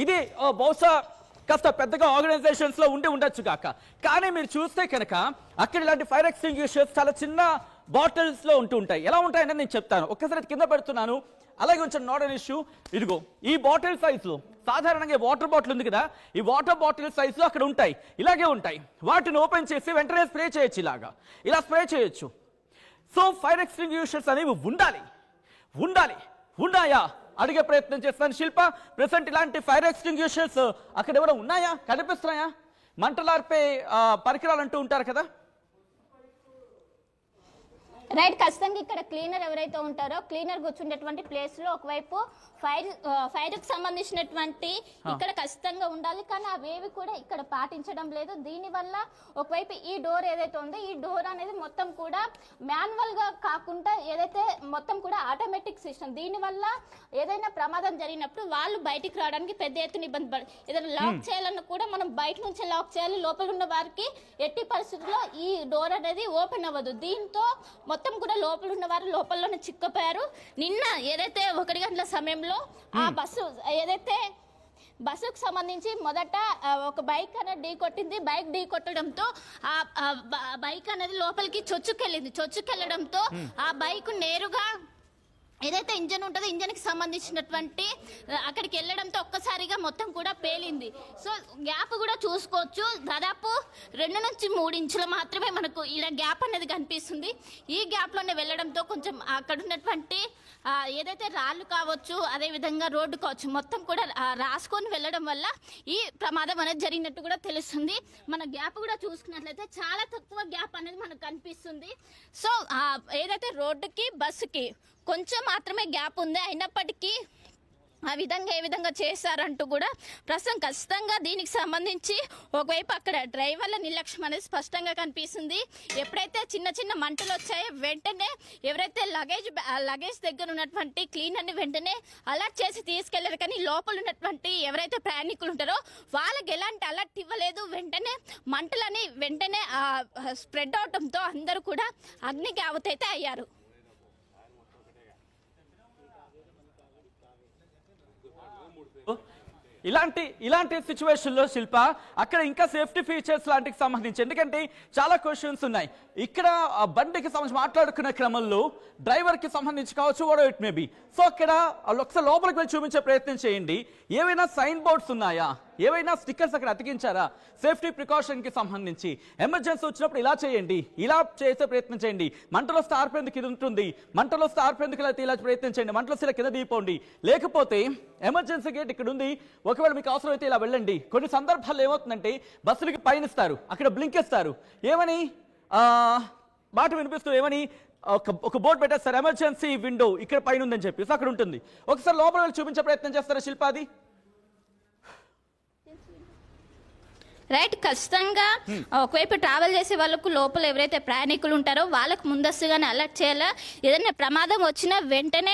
ఇది బహుశా కాస్త పెద్దగా ఆర్గనైజేషన్స్ లో ఉండొచ్చు కాక, కానీ మీరు చూస్తే కనుక అక్కడ ఇలాంటి ఫైర్ ఎక్స్టింగ్విషర్స్ చాలా చిన్న బాటిల్స్ లో ఉంటాయి. ఎలా ఉంటాయని నేను చెప్తాను. ఒక్కసారి కింద పెడుతున్నాను, అలాగే కొంచెం నాట్ అన్ ఇష్యూ. ఇదిగో ఈ బాటిల్ సైజ్ లో సాధారణంగా వాటర్ బాటిల్ ఉంది కదా, ఈ వాటర్ బాటిల్ సైజ్ లో అక్కడ ఉంటాయి, ఇలాగే ఉంటాయి. వాటిని ఓపెన్ చేసి వెంటనే స్ప్రే చేయొచ్చు, ఇలా స్ప్రే చేయొచ్చు. సో ఫైర్ ఎక్స్టింగ్విషర్స్ అనేవి ఉన్నాయా అడిగే ప్రయత్నం చేస్తాను. శిల్ప, ప్రెసెంట్ ఇలాంటి ఫైర్ ఎక్స్టింగ్విషర్స్ అక్కడ ఎవరైనా ఉన్నాయా, కనిపిస్తున్నాయా? మంటలార్పే పరికరాలు అంటూ ఉంటారు కదా. రైట్, ఖచ్చితంగా ఇక్కడ క్లీనర్ ఎవరైతే ఉంటారో క్లీనర్ కూర్చుండేటువంటి ప్లేస్ లో ఒకవైపు ఫైర్ కి సంబంధించినటువంటి ఇక్కడ ఖచ్చితంగా ఉండాలి, కానీ అవేవి కూడా ఇక్కడ పాటించడం లేదు. దీనివల్ల ఒకవైపు ఈ డోర్ ఏదైతే ఉందో ఈ డోర్ అనేది మొత్తం కూడా మాన్యువల్ గా కాకుండా ఏదైతే మొత్తం కూడా ఆటోమేటిక్ సిస్టమ్. దీనివల్ల ఏదైనా ప్రమాదం జరిగినప్పుడు వాళ్ళు బయటికి రావడానికి పెద్ద ఎత్తున ఇబ్బంది పడ, ఏదైనా లాక్ చేయాలన్నా కూడా మనం బయట నుంచి లాక్ చేయాలి, లోపల ఉన్న వారికి ఎట్టి పరిస్థితుల్లో ఈ డోర్ అనేది ఓపెన్ అవ్వదు. దీంతో మొత్తం కూడా లోపల ఉన్న వారు లోపలలోనే చిక్కుపోయారు. నిన్న ఏదైతే 1 గంటల సమయంలో ఆ బస్సుకు సంబంధించి మొదట ఒక బైక్ అనేది ఢీ కొట్టింది. బైక్ ఢీ కొట్టడంతో ఆ బైక్ అనేది లోపలికి చొచ్చుకెళ్ళడంతో ఆ బైక్ నేరుగా ఏదైతే ఇంజన్ ఉంటుందో ఇంజన్ కి సంబంధించినటువంటి అక్కడికి వెళ్ళడంతో ఒక్కసారిగా మొత్తం కూడా పేలింది. సో గ్యాప్ కూడా చూసుకోవచ్చు, దాదాపు 2 నుంచి 3 ఇంచులు మాత్రమే మనకు ఇలా గ్యాప్ అనేది కనిపిస్తుంది. ఈ గ్యాప్ లోనే వెళ్ళడంతో కొంచెం అక్కడ ఉన్నటువంటి ఏదైతే రాళ్ళు కావచ్చు, అదే విధంగా రోడ్డు కావచ్చు, మొత్తం కూడా రాసుకొని వెళ్ళడం వల్ల ఈ ప్రమాదం అనేది జరిగినట్టు కూడా తెలుస్తుంది. మన గ్యాప్ కూడా చూసుకున్నట్లయితే చాలా తక్కువ గ్యాప్ అనేది మనకు కనిపిస్తుంది. సో ఏదైతే రోడ్డుకి బస్సుకి కొంచెం మాత్రమే గ్యాప్ ఉంది, అయినప్పటికీ ఆ విధంగా ఏ విధంగా చేశారంటూ కూడా ప్రస్తుతం ఖచ్చితంగా దీనికి సంబంధించి ఒకవైపు అక్కడ డ్రైవర్ల నిర్లక్ష్యం అనేది స్పష్టంగా కనిపిస్తుంది. ఎప్పుడైతే చిన్న చిన్న మంటలు వచ్చాయో వెంటనే ఎవరైతే లగేజ్ దగ్గర ఉన్నటువంటి క్లీనర్ని వెంటనే అలర్ట్ చేసి తీసుకెళ్లారు, కానీ లోపల ఉన్నటువంటి ఎవరైతే ప్రయాణికులు ఉంటారో వాళ్ళకి ఎలాంటి అలర్ట్ ఇవ్వలేదు. వెంటనే మంటలని వెంటనే స్ప్రెడ్ అవడంతో అందరూ కూడా అగ్నికి ఆహుతైతే అయ్యారు. ఇలాంటి సిచ్యువేషన్ లో శిల్ప అక్కడ ఇంకా సేఫ్టీ ఫీచర్స్ లాంటికి సంబంధించి, ఎందుకంటే చాలా క్వశ్చన్స్ ఉన్నాయి ఇక్కడ. బండికి సంబంధించి మాట్లాడుకునే క్రమంలో డ్రైవర్ కి సంబంధించి కావచ్చు, what it may be. So అక్కడ ఒకసారి లోపలికి వెళ్ళి చూపించే ప్రయత్నం చేయండి. ఏవైనా సైన్ బోర్డ్స్ ఉన్నాయా, ఏవైనా స్టిక్కర్స్ అక్కడ అతికించారా సేఫ్టీ ప్రికాషన్ కి సంబంధించి? ఎమర్జెన్సీ వచ్చినప్పుడు ఇలా చేయండి, ఇలా చేసే ప్రయత్నం చేయండి. మంటలు వస్తే ఆర్పేందుకు ఇది ఉంటుంది, మంటలు వస్తే ఆర్పేందుకు ఇలా ప్రయత్నం చేయండి, మంటలు వస్తే కింద దిగిపోండి, లేకపోతే ఎమర్జెన్సీ గేట్ ఇక్కడ ఉంది, ఒకవేళ మీకు అవసరం అయితే ఇలా వెళ్ళండి. కొన్ని సందర్భాల్లో ఏమవుతుందంటే బస్సులకి పయనిస్తారు, అక్కడ బ్లింక్ ఇస్తారు, ఏమని మాట వినిపిస్తూ ఏమని ఒక బోర్డు పెట్టేస్తారు, ఎమర్జెన్సీ విండో ఇక్కడ పైన ఉందని చెప్పి. సో అక్కడ ఉంటుంది. ఒకసారి లోపల వెళ్ళి చూపించే ప్రయత్నం చేస్తారా శిల్పాది? రైట్, ఖచ్చితంగా ఒకవైపు ట్రావెల్ చేసే వాళ్ళకు లోపల ఎవరైతే ప్రయాణికులు ఉంటారో వాళ్ళకు ముందస్తుగానే అలర్ట్ చేయాలా. ఏదైనా ప్రమాదం వచ్చినా వెంటనే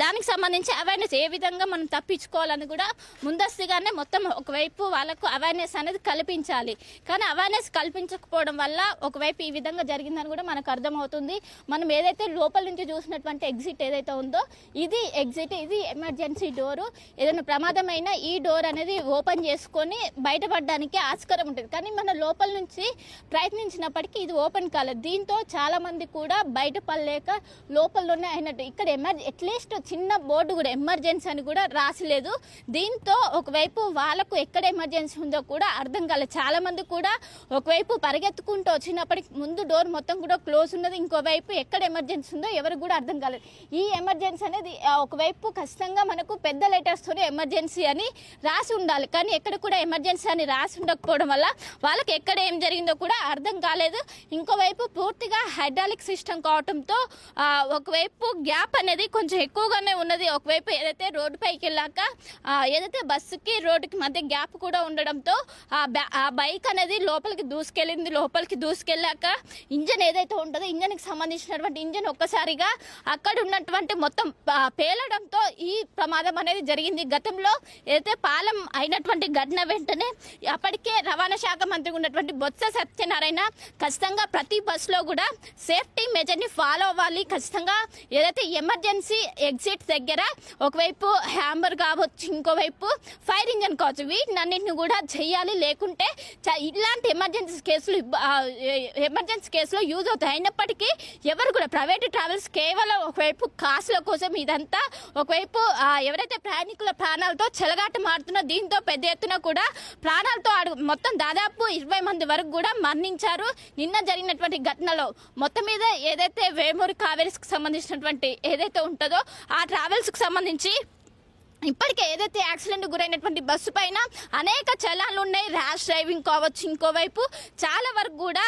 దానికి సంబంధించి అవేర్నెస్ ఏ విధంగా మనం తప్పించుకోవాలని కూడా ముందస్తుగానే మొత్తం ఒకవైపు వాళ్ళకు అవేర్నెస్ అనేది కల్పించాలి. కానీ అవేర్నెస్ కల్పించకపోవడం వల్ల ఒకవైపు ఈ విధంగా జరిగిందని కూడా మనకు అర్థమవుతుంది. మనం ఏదైతే లోపల నుంచి చూసినటువంటి ఎగ్జిట్ ఏదైతే ఉందో ఇది ఎగ్జిట్, ఇది ఎమర్జెన్సీ డోరు. ఏదైనా ప్రమాదమైనా ఈ డోర్ అనేది ఓపెన్ చేసుకొని బయటపడడానికి ఆస్కారం ఉంటుంది, కానీ మన లోపల నుంచి ప్రయత్నించినప్పటికీ ఇది ఓపెన్ కాలేదు. దీంతో చాలా మంది కూడా బయటపడలేక లోపలలోనే అయినట్టు. ఇక్కడ అట్లీస్ట్ చిన్న బోర్డు కూడా ఎమర్జెన్సీ అని కూడా రాసిలేదు. దీంతో ఒకవైపు వాళ్ళకు ఎక్కడ ఎమర్జెన్సీ ఉందో కూడా అర్థం కాలేదు. చాలా మంది కూడా ఒకవైపు పరిగెత్తుకుంటూ వచ్చినప్పటికి ముందు డోర్ మొత్తం కూడా క్లోజ్ ఉన్నది, ఇంకోవైపు ఎక్కడ ఎమర్జెన్సీ ఉందో ఎవరికి కూడా అర్థం కాలేదు. ఈ ఎమర్జెన్సీ అనేది ఒకవైపు ఖచ్చితంగా మనకు పెద్ద లెటర్స్ తోనే ఎమర్జెన్సీ అని రాసి ఉండాలి, కానీ ఎక్కడ కూడా ఎమర్జెన్సీ అని రాసి ఉండకపోవడం వల్ల వాళ్ళకి ఎక్కడ ఏం జరిగిందో కూడా అర్థం కాలేదు. ఇంకోవైపు పూర్తిగా హైడ్రాలిక్ సిస్టమ్ కావడంతో ఒకవైపు గ్యాప్ అనేది కొంచెం ఎక్కువగానే ఉన్నది. ఒకవైపు ఏదైతే రోడ్డు పైకి వెళ్ళాక ఏదైతే బస్సుకి రోడ్డుకి మధ్య గ్యాప్ కూడా ఉండడంతో ఆ బైక్ అనేది లోపలికి దూసుకెళ్ళాక ఇంజన్ ఏదైతే ఉంటుందో ఇంజన్కి సంబంధించినటువంటి ఇంజన్ ఒక్కసారిగా అక్కడ ఉన్నటువంటి మొత్తం పేలడంతో ఈ ప్రమాదం అనేది జరిగింది. గతంలో ఏదైతే పాలం అయినటువంటి ఘటన వెంటనే అప్పటికే రవాణా శాఖ మంత్రి ఉన్నటువంటి బొత్స సత్యనారాయణ ఖచ్చితంగా ప్రతి బస్సులో కూడా సేఫ్టీ మెజర్ని ఫాలో అవ్వాలి. ఖచ్చితంగా ఏదైతే ఎమర్జెన్సీ ఎగ్జిట్ దగ్గర ఒకవైపు హ్యాంబర్ కావచ్చు, ఇంకోవైపు ఫైర్ ఇంజన్ కావచ్చు, వీటినన్నింటిని కూడా చేయాలి. లేకుంటే ఇలాంటి ఎమర్జెన్సీ కేసులో యూజ్ అవుతాయి. అయినప్పటికీ ఎవరు కూడా ప్రైవేట్ ట్రావెల్స్ కేవలం ఒకవైపు కాసుల కోసం ఇదంతా ఒకవైపు ఎవరైతే ప్రయాణికుల ప్రాణాలతో చెలగాట మారుతున్నా, దీంతో పెద్ద ఎత్తున కూడా ప్రాణాలతో మొత్తం దాదాపు 20 మంది వరకు కూడా మరణించారు. నిన్న జరిగినటువంటి ఘటనలో మొత్తం మీద ఏదైతే వేమూరి కావేరీకి సంబంధించినటువంటి ఏదైతే ఉంటుందో ఆ ట్రావెల్స్కి సంబంధించి ఇప్పటికే ఏదైతే యాక్సిడెంట్ గురైనటువంటి బస్సు పైన అనేక చలాన్లు ఉన్నాయి. ర్యాష్ డ్రైవింగ్ కావచ్చు, ఇంకోవైపు చాలా వరకు కూడా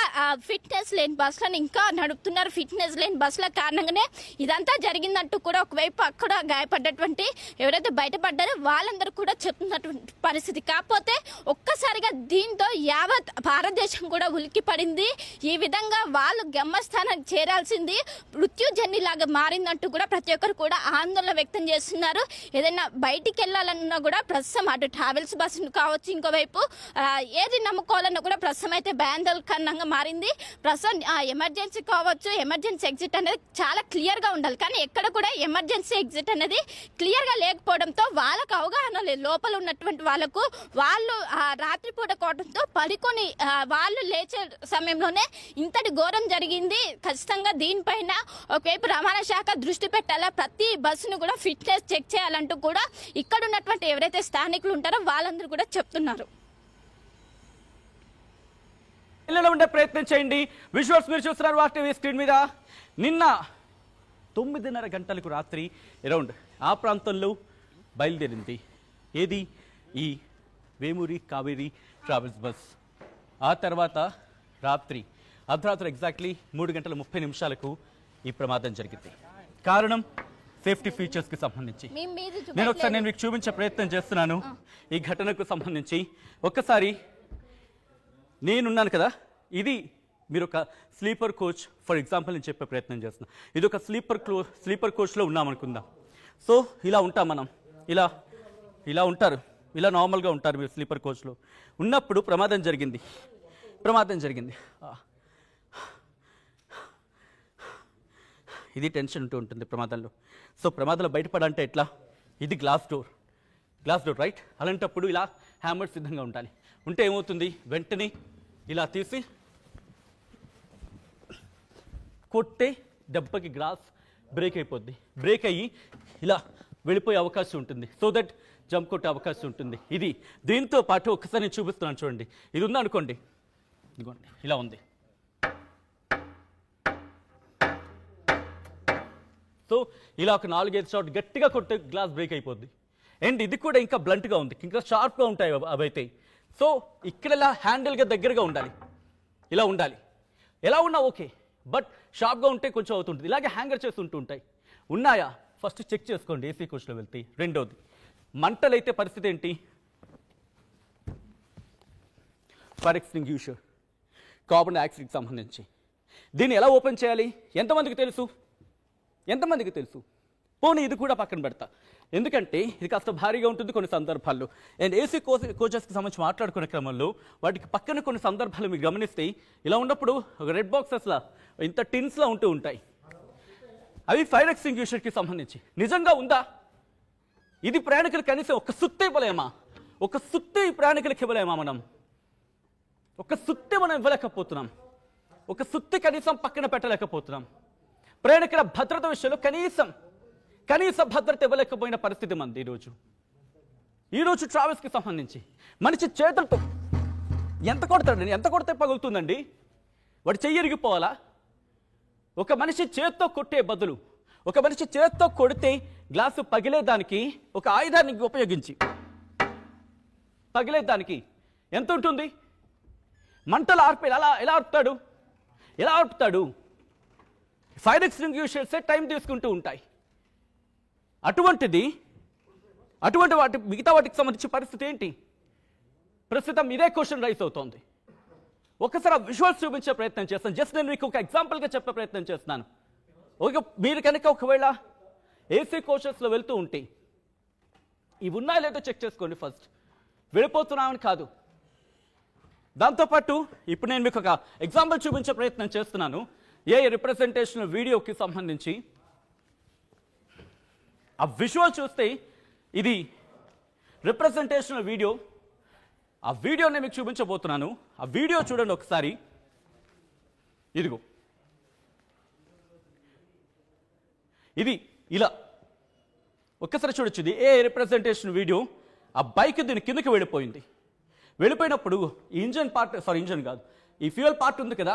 ఫిట్నెస్ లేని బస్సులను ఇంకా నడుపుతున్నారు. ఫిట్నెస్ లేని బస్సుల కారణంగానే ఇదంతా జరిగిందంటూ కూడా ఒకవైపు అక్కడ గాయపడ్డటువంటి ఎవరైతే బయటపడ్డారో వాళ్ళందరూ కూడా చెప్తున్నటువంటి పరిస్థితి. కాకపోతే ఒక్కసారిగా దీంతో యావత్ భారతదేశం కూడా ఉలిక్కి పడింది. ఈ విధంగా వాళ్ళు గమ్యస్థానానికి చేరాల్సింది మృత్యుజన్నిలాగా మారిందంటూ కూడా ప్రతి ఒక్కరు కూడా ఆందోళన వ్యక్తం చేస్తున్నారు. ఏదైనా బయటికి వెళ్ళాలన్నా కూడా ప్రస్తుతం అటు ట్రావెల్స్ బస్సు కావచ్చు, ఇంకోవైపు ఏది నమ్ముకోవాలన్నా కూడా ప్రస్తుతం అయితే భయాందోళనకరంగా మారింది. ప్రస్తుతం ఎమర్జెన్సీ కావచ్చు, ఎమర్జెన్సీ ఎగ్జిట్ అనేది చాలా క్లియర్గా ఉండాలి. కానీ ఎక్కడ కూడా ఎమర్జెన్సీ ఎగ్జిట్ అనేది క్లియర్గా లేకపోవడంతో వాళ్ళకు అవగాహన లేదు. లోపల ఉన్నటువంటి వాళ్ళు రాత్రిపూట కోవడంతో పడుకొని వాళ్ళు లేచే సమయంలోనే ఇంతటి ఘోరం జరిగింది. ఖచ్చితంగా దీనిపైన ఒకవైపు రవాణా శాఖ దృష్టి పెట్టాలా, ప్రతి బస్సును కూడా ఫిట్నెస్ చెక్ చేయాలంటూ కూడా ఇక్కడ ఉన్నటువంటి ఎవరైతే స్థానికులు ఉంటారో వాళ్ళందరూ కూడా చెప్తున్నారు. ఉండే ప్రయత్నం చేయండి. విజువల్స్ మీరు చూస్తున్నారు వాటి టీవీ స్క్రీన్ మీద. నిన్న 9:30 గంటలకు రాత్రి అరౌండ్ ఆ ప్రాంతంలో బయలుదేరింది ఏది ఈ వేమూరి కావేరీ ట్రావెల్స్ బస్. ఆ తర్వాత అర్ధరాత్రి ఎగ్జాక్ట్లీ 3:30 ఈ ప్రమాదం జరిగింది. కారణం సేఫ్టీ ఫీచర్స్కి సంబంధించి నేను మీకు చూపించే ప్రయత్నం చేస్తున్నాను. ఈ ఘటనకు సంబంధించి ఒక్కసారి నేనున్నాను కదా, ఇది మీరు ఒక స్లీపర్ కోచ్ ఫర్ ఎగ్జాంపుల్ నేను చెప్పే ప్రయత్నం చేస్తున్నాను. ఇది ఒక స్లీపర్ కోచ్లో ఉన్నామనుకుందాం. సో ఇలా ఉంటాం మనం, ఇలా ఉంటారు, ఇలా నార్మల్గా ఉంటారు మీరు స్లీపర్ కోచ్లో ఉన్నప్పుడు. ప్రమాదం జరిగింది. ఇది టెన్షన్ ఉంటూ ఉంటుంది ప్రమాదంలో. సో ప్రమాదంలో బయటపడాలంటే ఎట్లా? ఇది గ్లాస్ డోర్ రైట్. అలాంటప్పుడు ఇలా హ్యామర్ సిద్ధంగా ఉండాలి. ఉంటే ఏమవుతుంది, వెంటనే ఇలా తీసి కొట్టే దెబ్బకి గ్లాస్ బ్రేక్ అయిపోద్ది. బ్రేక్ అయ్యి ఇలా వెళ్ళిపోయే అవకాశం ఉంటుంది. సో దట్ జంప్ కొట్టే అవకాశం ఉంటుంది. ఇది దీంతో పాటు ఒక్కసారి నేను చూపిస్తున్నాను చూడండి. ఇది ఉందనుకోండి, ఇదిగోండి ఇలా ఉంది. సో ఇలా ఒక 4-5 షాట్ గట్టిగా కొట్టే గ్లాస్ బ్రేక్ అయిపోద్ది. అండ్ ఇది కూడా ఇంకా బ్లంట్గా ఉంది, ఇంకా షార్ప్గా ఉంటాయి అవైతే. సో ఇక్కడ ఇలా హ్యాండిల్గా దగ్గరగా ఉండాలి, ఇలా ఉండాలి. ఎలా ఉన్నా ఓకే, బట్ షార్ప్గా ఉంటే కొంచెం అవుతుంటుంది. ఇలాగే హ్యాంగర్ చేస్తుంటూ ఉంటాయి. ఉన్నాయా ఫస్ట్ చెక్ చేసుకోండి ఏసీ కోచ్లో వెళ్తే. రెండోది మంటలు అయితే పరిస్థితి ఏంటి? ఫైర్ ఎక్స్టింగ్విషర్ కార్బన్ డైఆక్సైడ్కి సంబంధించి దీన్ని ఎలా ఓపెన్ చేయాలి? ఎంతమందికి తెలుసు? పోనీ ఇది కూడా పక్కన పెడతా, ఎందుకంటే ఇది కాస్త భారీగా ఉంటుంది కొన్ని సందర్భాల్లో. అండ్ ఏసీ కోచెస్కి సంబంధించి మాట్లాడుకునే క్రమంలో వాటికి పక్కన కొన్ని సందర్భాలు మీరు గమనిస్తే ఇలా ఉన్నప్పుడు ఒక రెడ్ బాక్సెస్లా ఇంత టిన్స్లా ఉంటూ ఉంటాయి. అవి ఫైర్ ఎక్స్టింగ్విషర్కి సంబంధించి. నిజంగా ఉందా? ఇది ప్రయాణికులు కనీసం ఒక సుత్తి ఇవ్వలేమా? ప్రయాణికులకి ఇవ్వలేమా? ఒక సుత్తి మనం ఇవ్వలేకపోతున్నాం. ఒక సుత్తి కనీసం పక్కన పెట్టలేకపోతున్నాం. ప్రయాణికుల భద్రత విషయంలో కనీస భద్రత ఇవ్వలేకపోయిన పరిస్థితి మంది ఈరోజు ట్రావెల్స్కి సంబంధించి. మనిషి చేతులతో ఎంత కొడితే పగులుతుందండి? వాడు చెయ్యి ఇరిగిపోవాలా? ఒక మనిషి చేత్తో కొట్టే బదులు ఒక మనిషి చేత్తో కొడితే గ్లాసు పగిలేదానికి ఒక ఆయుధాన్ని ఉపయోగించి పగిలేదానికి ఎంత ఉంటుంది? మంటలు ఆర్పే ఎలా ఆర్పుతాడు? ఫైర్ ఎక్స్టింగ్విషర్సే టైం తీసుకుంటూ ఉంటాయి. అటువంటి మిగతా వాటికి సంబంధించి పరిస్థితి ఏంటి? ప్రస్తుతం ఇదే క్వశ్చన్ రైస్ అవుతోంది. ఒకసారి విజువల్స్ చూపించే ప్రయత్నం చేస్తాను. జస్ట్ నేను మీకు ఒక ఎగ్జాంపుల్గా చెప్పే ప్రయత్నం చేస్తున్నాను. మీరు కనుక ఒకవేళ ఏసీ కోచెస్లో వెళ్తూ ఉంటే ఇవి ఉన్నాయో లేదో చెక్ చేసుకోండి. ఫస్ట్ వెళ్ళిపోతున్నామని కాదు, దాంతోపాటు ఇప్పుడు నేను మీకు ఒక ఎగ్జాంపుల్ చూపించే ప్రయత్నం చేస్తున్నాను. ఏ రిప్రజెంటేషన్ వీడియోకి సంబంధించి ఆ విజువల్ చూస్తే ఇది రిప్రజెంటేషన్ వీడియో. ఆ వీడియో నేను మీకు చూపించబోతున్నాను. ఆ వీడియో చూడండి ఒకసారి. ఇదిగో ఇది ఇలా ఒక్కసారి చూడొచ్చు. ఇది ఏ రిప్రజెంటేషన్ వీడియో. ఆ బైక్ దీని కిందకి వెళ్ళిపోయింది. వెళ్ళిపోయినప్పుడు ఈ ఇంజన్ పార్ట్, ఇంజన్ కాదు, ఈ ఫ్యూయల్ పార్ట్ ఉంది కదా,